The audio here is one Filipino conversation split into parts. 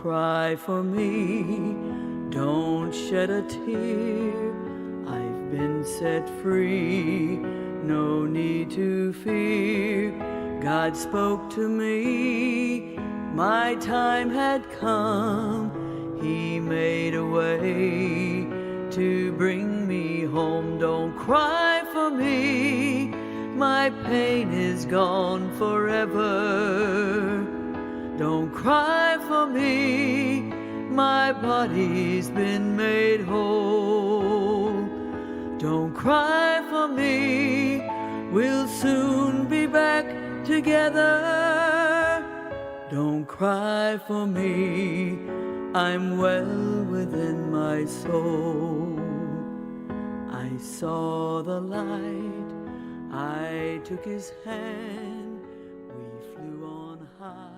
cry for me, don't shed a tear. I've been set free, no need to fear. God spoke to me, my time had come. He made a way to bring me home. Don't cry for me, my pain is gone forever. Don't cry for me, my body's been made whole. Don't cry for me, we'll soon be back together. Don't cry for me, I'm well within my soul. I saw the light, I took his hand, we flew on high.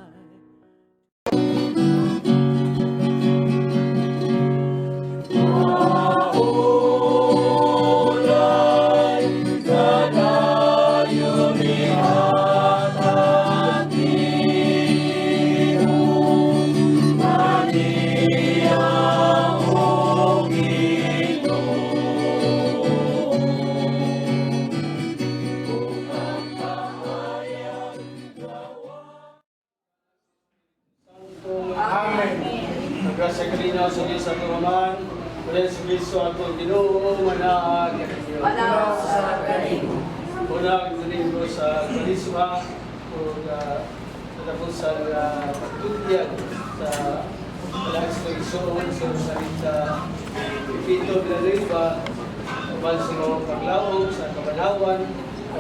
Grasya kalinaw sa Diyos at Tuhaman, ulit sa Kristo at Ginoo, manaag Manaag sa galing. Unang nalinggo sa Karisma o katapusan pagtutyan sa Alags ng Isoon sa Salita Pipito Villalriba, Balsino Paglaog sa Kabanawan,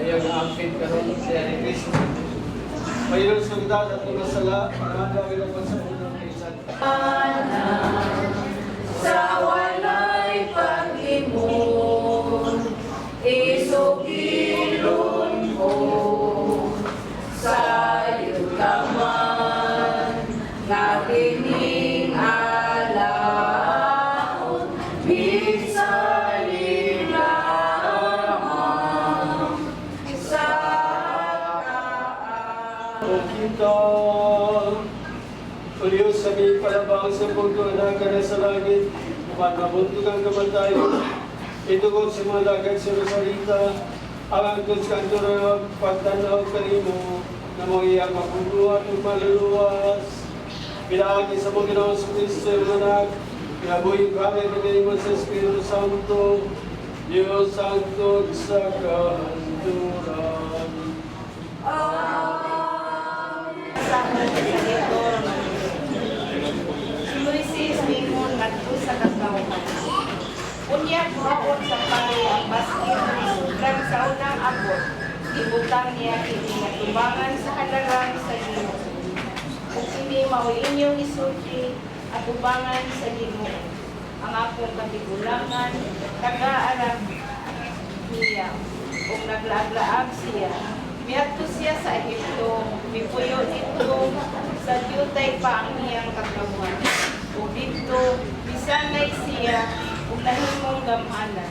ayang ampit karon siya ni Kristo. Mayroon sa kita at tumasala, pangalawin ang sa unang kaysan. Sa walay pag-imon, isugilon ko sa'yo ka man, nga kining alaon, bisan lamang sa kaan. O kita, Uliyos sa aming palabang sa puntong anaga na sa langit, upang mabuntog ang kamatayon. Itugod sa mga dagat sa Rosalita, ang angkod sa kanto pagtanaw kanimo, na mga iyang mapuno at maluluwas. Pinaagi sa mga Ginoong sa Kristo yung anak, pinabuhin kami kanimo sa Espiritu Santo, Diyos Santo sa kanturan. Mingon ngadto sa kasawhan. Unya kuhaon sa pare ang basket sudran sa unang abot. Ibutang niya kini natubangan sa kadagang sa Ginoo. Ug kini mao inyong isulti atubangan sa Ginoo. Ang akong katigulangan taga-arag niya. Ug naglaag-laag siya. Miadto siya sa Ehipto, mipuyo dito sa diutay pa ang iyang kagabuhan. O dito, bisanay siya kung nahimong gamanan.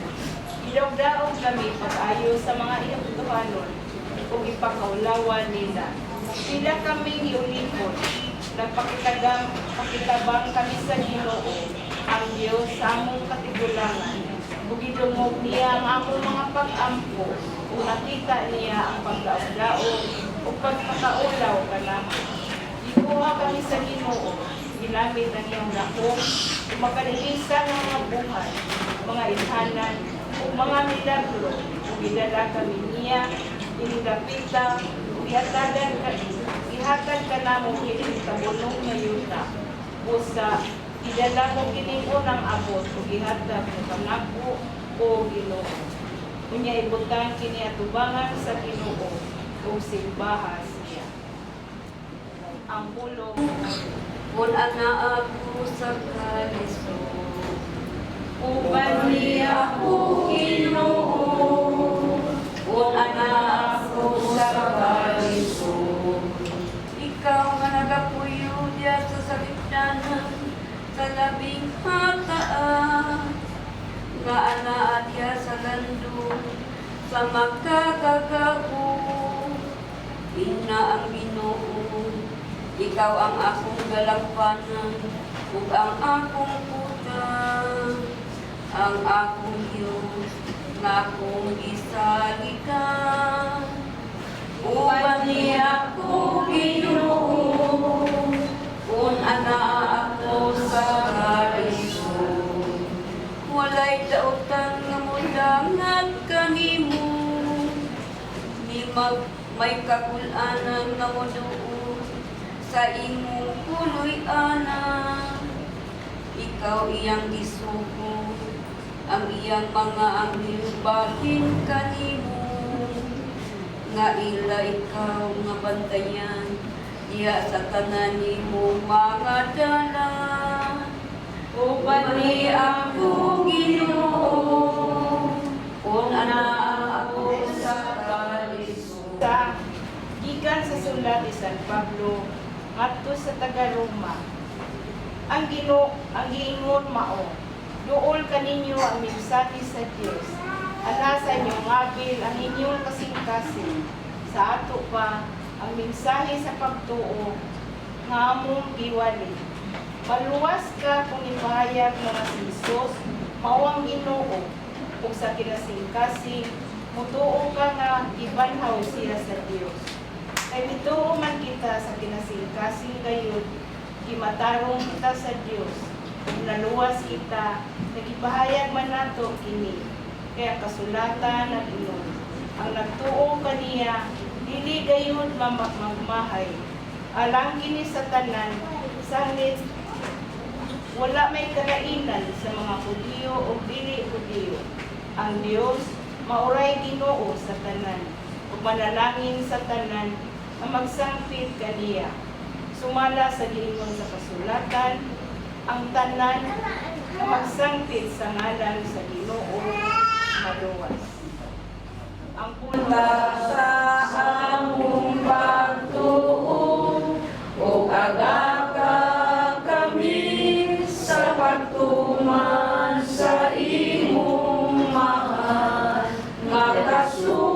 Idawdaog kami pag-ayo sa mga Ehiptohanon kung ipakaulawan nila. Sila kaming iulipon, nagpakitabang kami sa Ginoo, ang Diyos sa among katigulangan. Bugidungog niya ang among mga pag-ampo, kung nakita niya ang pagdaog-daog o pagpakaulaw kanamo. Ikuha kami sa Ginoo, ginamit ang iyong lakong, makalilisan ng mga buhay, mga ishanan, o mga milagro, o gidala kami niya, inigapita, o ihatag ka na mo kining tabunong na yuta, o sa idala mo kining unang abot, o ihatag mo kanako o Ginoo. Unya ibutang kini atubangan sa Ginoo, o simbahas niya. Ang pulong Kung ana ako sa Kalisto, uban niya ako Ginoo. kung ana ako sa Kalisto, ikaw nga nagapuyo diya sa sabitanan, sa labing hataan, nga ana diya sa landong, sa magkakagapo, ina ang Ginoo. Ikaw ang akong galampanan, ug ang akong putang, ang akong Diyos, nga akong gisalikan. Uban niya ako Ginoo, kung ana ako sa karisyon. Walay daotan nga mudangan kanimo, ni may kakulanan nga moduo sa imong kuloy-anan. Ikaw iyang gisugo, ang iyang mga anghel bahin kanimo, nga ila ikaw nga bantayan diha sa tanan nimo mga dalan. Uban ni ako Ginoo, kung ana ako sa karisyon. Sa gikan sa sulat ni San Pablo ngadto sa taga-Roma, ang giingon mao, duol kaninyo ang migsati sa Dios. Ana sa inyong ngabil ang inyong kasing-kasing. Sa ato pa ang mensahe sa pagtuo nga among giwali. Maluwas ka kung ipahayag mga si Jesus mao ang Ginoo, ug sa kinasing-kasing mutuo ka nga ibanhaw siya sa Dios. Kay mituo man kita sa kinasing-kasing gayud, gimatarong kita sa Dios. Ug naluwas kita, nagipahayag man nato kini. Kaya kasulatan nag-ingon, ang nagtuo kaniya, dili gayud magmahay. Alang kini sa tanan, sanglit, wala may kalainan sa mga Hudiyo o dili Hudiyo. Ang Dios, mauray Ginoo sa tanan, ug manalangin sa tanan, na magsangpit kaniya. Sumala sa giingon sa kasulatan, ang tanan na magsangpit sa ngalan sa Ginoo maluwas. Ang punta sa among pagtuo, ug agaga kami sa pagtuman sa imong mahal nga kasuguan.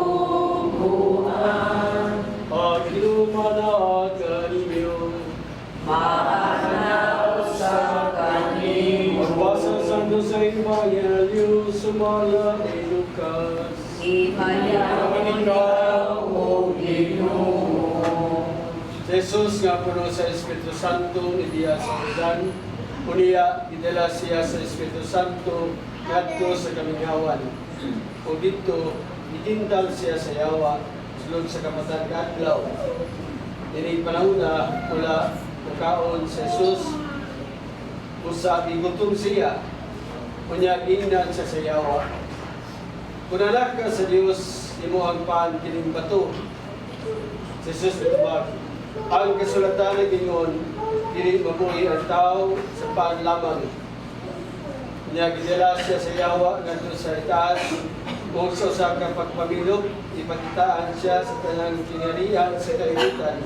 Paglumanaan kaninyo, Maanaw sa kanimo, magbasa sa Santo sa Evangelyo, sumala kay Lucas. imayaw ikaw o Ginoo. Jesus nga puno sa Espiritu Santo idiya sa Jordan, unia idala siya sa Espiritu Santo ngadto sa kamingawan. O dito itintal siya sa yawa sulod sa kamatan kadlaw. Dini panahon na mula mukaon sa Jesus, usa gutom siya, unya ingnan siya sa yawa. Kung anak ka sa Diyos, imo ang paan kining bato. Jesus nagtubag, ang kasulatan ng Gingon, dili mabuhi ang tao sa paan lamang. Unya gidala siya sa yawa ngadto sa itaas, kung sa usa ka pagpamilok, ipakitaan siya sa tanang kinarihan sa kalibutan.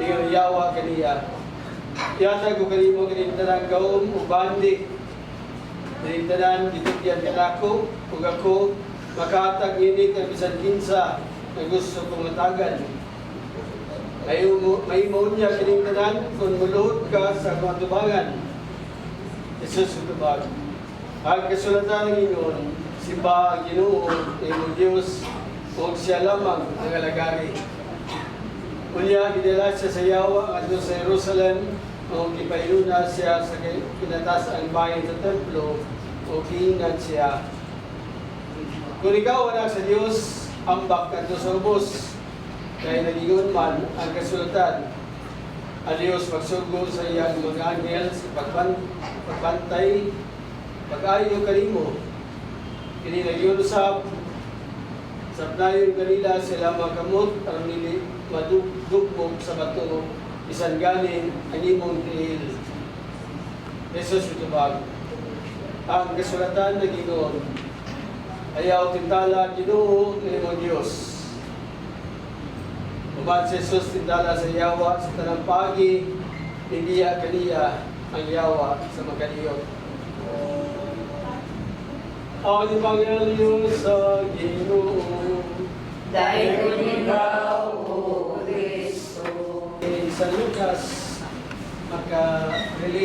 Ngayon yawa kaniya. Yata ko kanimo kinintanang gawom o bandi. Kinintanan gitugyan kanako ug ako makahatag ini kay bisan kinsa na gusto kong matagan. May mo niya kinintanan kung muluhod ka sa mga tubangan. Jesus utubag. Ang kasulatan ng Gingon, simba ang Ginoo, imong Dios, ug siya lamang ang alagari. Unya gidala siya sa yawa adto sa Jerusalem, o gipailuna siya sa kinataas-ang bayan sa templo, o giingnan siya. Kung ikaw anak sa Dios, ambak kadto sa ubos, kay nagingon man ang kasulatan. Ang Dios magsugo sa iyang mga anghel sa pagbantay, pag-ayo kanimo. Kini nagyon usab sa playon kanila sila makamot aron nili madugmog sa bato bisan galing ang imong tiil. Jesus utubag. Ang kasulatan na Gingon, ayaw tintala Ginoo ng imong Dios. Uban si Jesus tintala sa yawa sa tanang pagi, hindiya kaniya ang yawa sa magaliyot. Ang Evangelyo sa Ginoo. Dahil ikaw, O Kristo,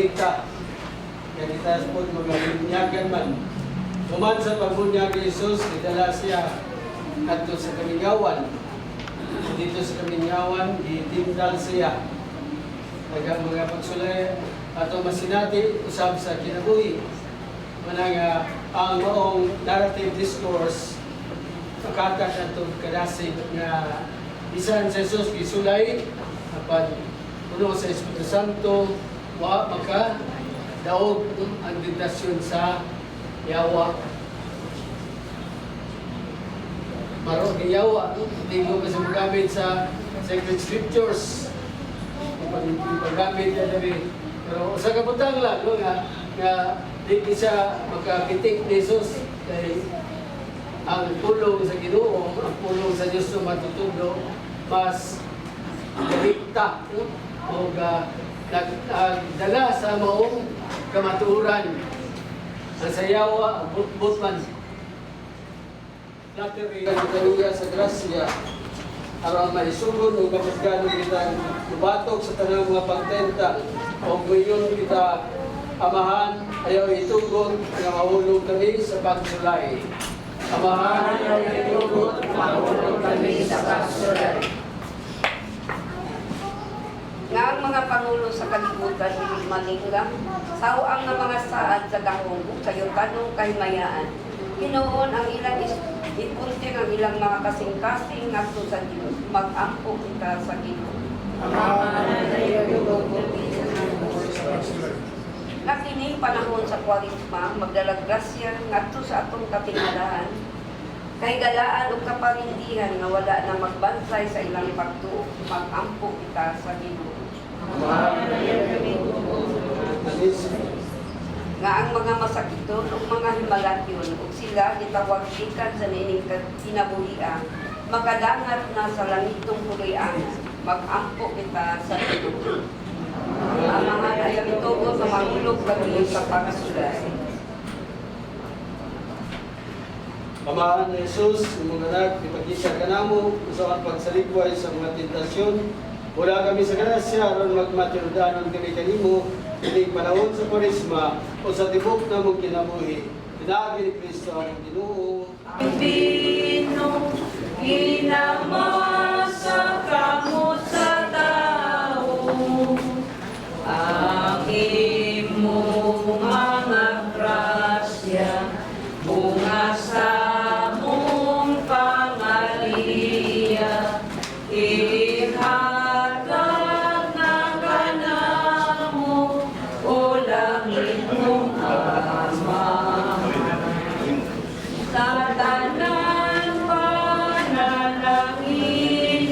makita. Kaya kita po mga binyagan man. Tuman sa pagbunyag ni Jesus, idala siya adto sa Kamingawan. Dito sa Kamingawan, itindal siya. Nagang mga pagsulay ato masinati usab sa kinabuhi. Manang ang maong narrative discourse pagkatag ato kadasig nga bisan sa Jesus gisulay apan puno sa Espiritu Santo wa maka daog ang tentasyon sa yawa. Maro ni yawa, hindi ko kasi magamit sa sacred scriptures. Paggamit na dali. Pero sa kaputang lang, no, nga di siya magkapitik ni Jesus kay ang pulong sa Ginoo, ang pulong sa Diyos na matutudo, mas direkta, no? O nagdala sa maong kamaturan. Ang sayawa, but man. Lateri, kanuya sa grasya, aron maisugon o kapasgano kita lubatok sa tanang mga pagtenta o ngayon kita amahan, ayaw itugon na mahulog kami sa pagsulay. Amahan, ayaw itugon na mahulog kami sa pagsulay. Nga ang mga pangulo sa kalibutan hindi malinggang, sauang nga mga saad sa gahong sa Yordanong kahimayaan. Hinoon ang ilang ipunting ang ilang mga kasing-kasing ngadto sa Dios. Mag-ampo kita sa Ginoo. Nakining panahon sa Kwaresma, magdalag grasya ngadto sa atong katingalahan. Kay galaan o kaparindihan nga wala na magbansay sa ilang pagtuo, mag-ampo kita sa Ginoo. Nga ang mga masakiton o mga himalatyon o sila gitawag gikan sa nining kinabuhian, makadangat na sa langitong puloy-an, mag-ampo kita sa Ginoo. Ang mga nayagitugo sa mahulog kami sa pagsulay. Amahan ni Jesus, mga anak, ipagkisya ka namo sa pagsaligway sa mga tentasyon. Wala kami sa grasya, aron magmatirdanon kami kanimo, hindi panahon sa Kwaresma o sa tibok na mong kinabuhi. Pinagi ni Kristo ang Ginoo. Pino, ginamasa kamot sa tao, ang imong mga grasya, bunga sa mong pangaliya, ihatag na kanamo, o langit mong Ama. Sa tanan panalangin,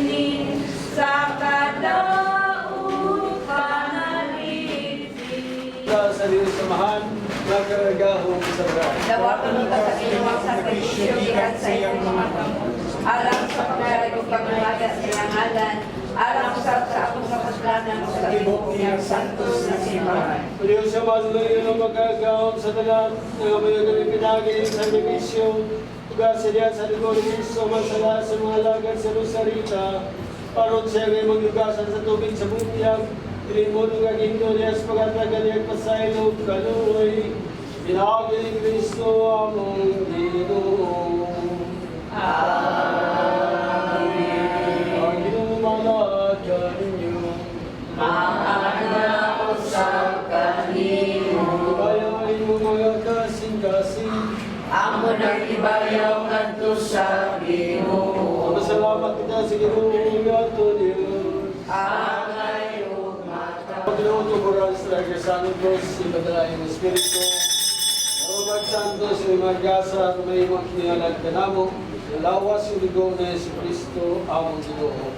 sa kadaog panaliti. Sa Diyos samahan, nagkaragahong sa grasya. Dawaton ka sa inyong sakripisyo, ikan sa inyong mga kamot. Alam sa pagkaragong pagmamaga sa iyang ngalan, alam sa akong kapasdanan sa ibong niyang santos na simbahan. Diyos sa manuloy ng magkagawang sa talan, na may galing pinagin sa sakripisyo, ugasa diyan sa libo ni Kristo, masala sa mga lagad sa Rosarita, parot siya ngay magyugasan sa tubig sa bunyag, mo nung aginto niya sa pagkatagal niyang pasaylo, kaluoy, pinagin ni Kristo among Ginoo. Amen. Ang ginumalakan ninyo, Maanaw sa kanino, bayarin mo mga kasing-kasing, amo nag-ibayaw ngadto sa Ginoo. masalamat kita sa Ginoo ato Diyos. Angay ug mata. Pagluto ko rin sa Santo Cruz, ipadala yung Espiritu. Marumag Santos, may magasa, may mga kinialag ka namo, nalawas yung ligaw na si Kristo, among Ginoo.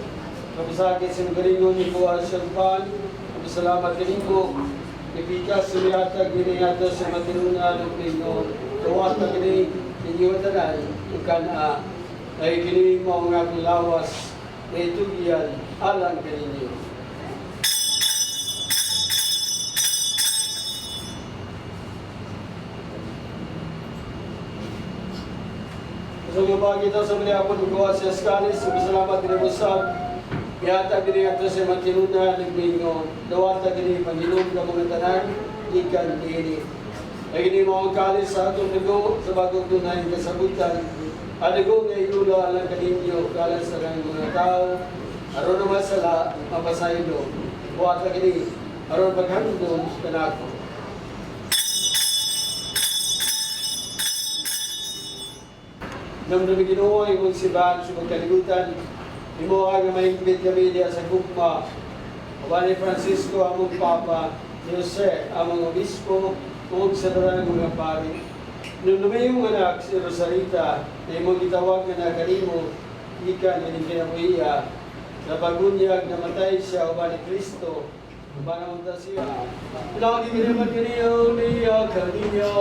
Kapasakit sa magalingon ni Kuha Siyampan, kapasalamat ka nimo, ipikas sumiyatag giniyata sa matinuna ng Pino, tawata ka ni inyo tanan, ikan ay kini mo ang aking lawas, na itugian, alang ka ninyo. Sa mga bagay daw sa mga apod, magawa siya skanis, salamat din mo sa Yata gini ato sa matinuna nagmingo, dawata gini Panginoon ka mga tanan, ikan ini. Ay gini mga kalis sa atong dugo sa bagong tunay kasabutan. At dugo nga ilula alang kaninyo kalas sa mga tao. Aron naman sala, mapasaylo. Buwata gini, aron paghandon kanako. Namdami Ginoo ang imong sibahan sa pagkaligutan. Imo nga mahigpit kami diya sa gugma. Ni Francisco among Papa, ni Jose among Obispo, ug sa darang mga pari. Nung lumayong anak si Rosarita, na imong gitawag nga kanimo, ikan ni kinabuhiya, na pagunyag namatay siya uban ni Kristo, uban naman siya. Lagi naman kaniyo niya kaniya,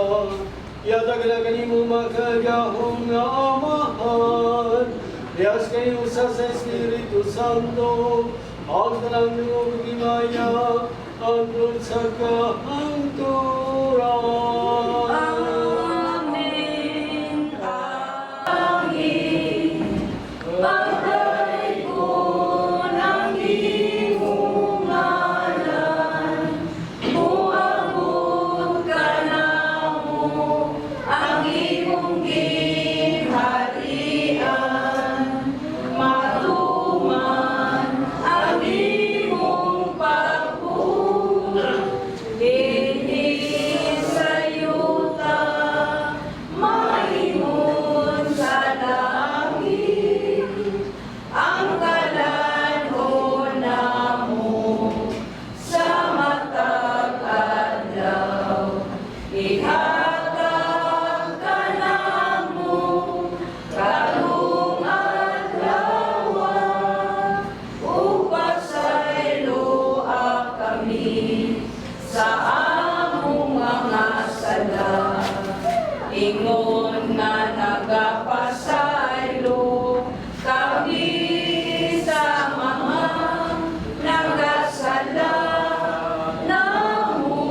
yatag na kanimo makagahong nga amahan. Diyas kayo sa Espiritu Santo, ang talang niyong himaya, hanggang sa kahangturan. Amen. Amen. Pagkay ko ng iyong ngalan, buhabog ka na mo ang iyong ginharian, matuman ang iyong pagbuhat. Inisayuta, maimun sa langit, ang kalanhon namo sa matag adlaw. Ihatag ka namo karong adlaw, upasayloa kami sa among mga sala. Ingon nga nagapasaylo kami sa mga nagasala namo.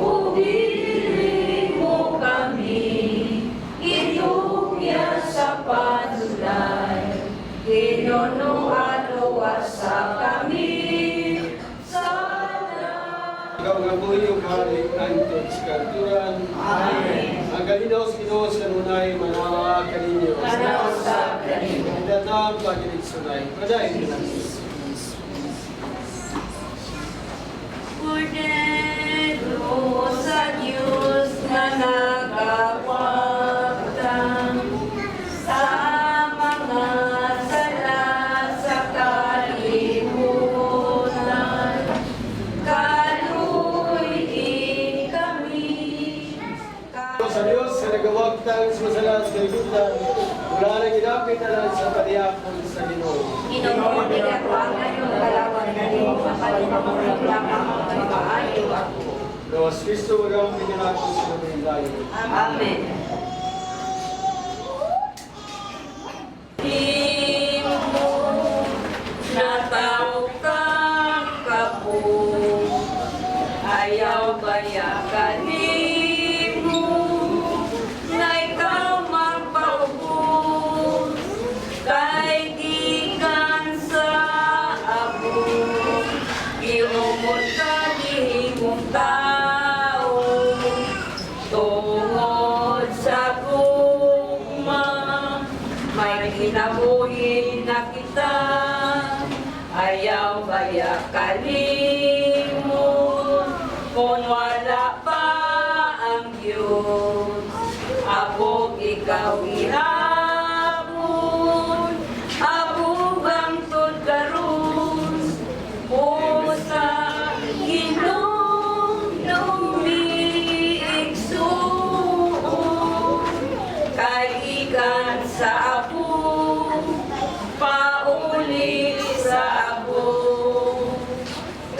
Udili mo kami, itugya sa panulay, hinunualo-asa kami sana. Ikaw nga mo yung hari antod sa kanturan. Amen. Ang kalinaw sa Ginoo sa kanunay, manawa kaninyo. Manawa kaninyo. Ang datang pagilig sunay. Padayin ka lang. Kordero sa Diyos na nagawagtan sa mga sala sa kalimutan, kaluoy kami. Sa Diyos sa nagawagtang sa masalas kalibutan, wala nang ginapit na lang sa padiakon sa Ginoo. Ginoo, tinatwagan yung kalawan na rin mapalimutan lamang ang maayo ako. Los Cristo magawang pinanakot sa mga layo. Amen. Himo na tao kang kapo, ayaw bayakan nimo, na ikaw magpaubos, kay gikan sa abo, iumot ka nihimong tao, tungod sa gugma, may kinabuhi na kita, ayaw bayakan nimo, kung wala pa ang Diyos, abog ikaw ihapon, abog ang tudkaron, pusa ginong kay ikan sa abo, pauli sa abo,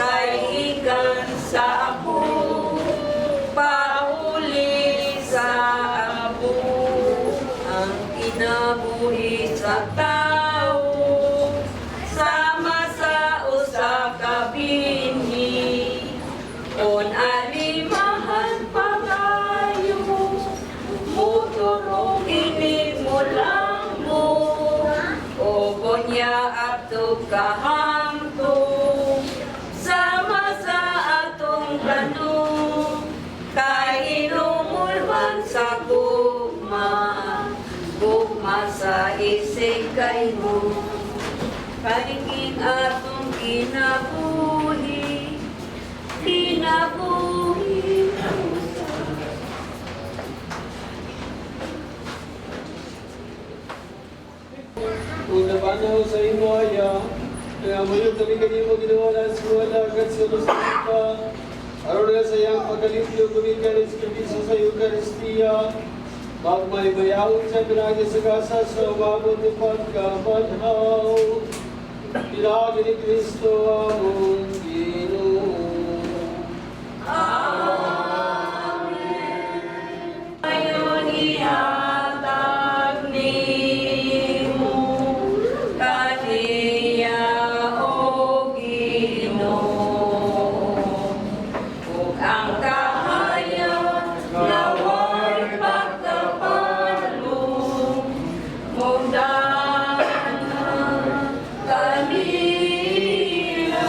kay niya ato kahangtong sama sa atong plano kay inumulman sa gugma sa isig kay mo kaliging atong kinabuhi Kung napanaw sa imo aya, kaya ngayon kami kanimo ginawa sa mga dagat sa Rosita. Aron nga sa iyang pagkalipyo kumikalis kabisa sa Eucharistia, magmaymayawin sa pinagi sa kasa sa umabot ng pagkapanhaw. Pinagi ni Kristo among Ginoo. ayon ihatag nimo kaniya o Ginoo ug ang kahayag naway pagkapalong mugdan kanila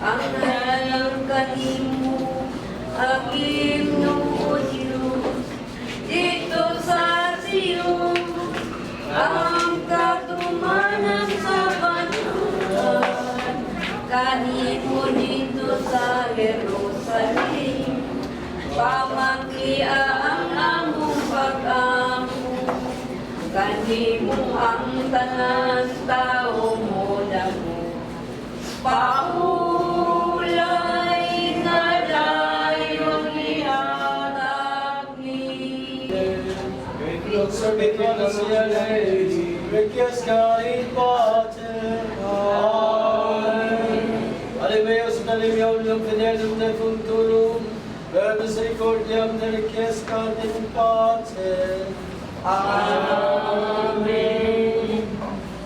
ang nalang kanimo ang Ginoo Diyos dito sa Sion ang katumanan sa banhagan kanimo dito sa Jerusalem pamangkia ang among pag-amo kanimo ang tanan tao mo damo paulay nga dayon ihatag ni Observate sa iya lady, requies kain pater. Alimeo sa talimyaw ng pinelong na funtulong, ver misericordiam de requies kain pater. Amen.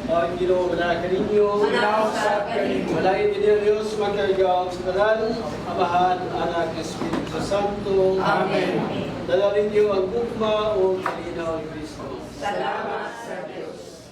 Ang Ginoo manaka ninyo, Manausap kaninyo. malain din ang Diyos magkaigaw sa Tanan, Amahan, Anak, Espiritu Santo. Amen. Dalawin niyo ang gugma o kalinaw ni Kristo. Salamat sa Diyos.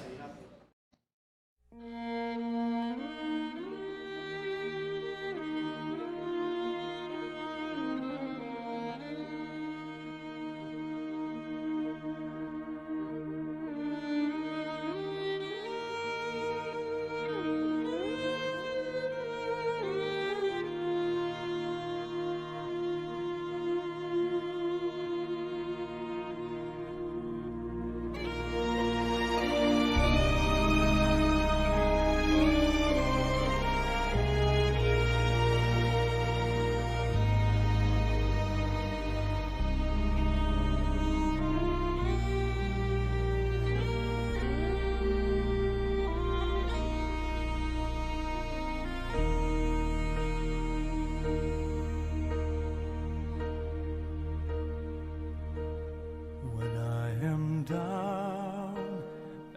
When I am down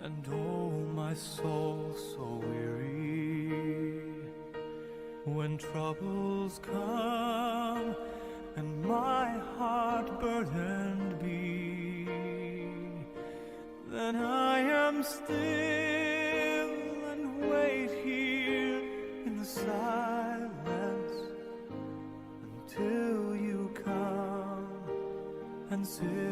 and oh my soul so weary, when troubles come and my heart burdened be, then I am still and wait here in the silence until you come and sit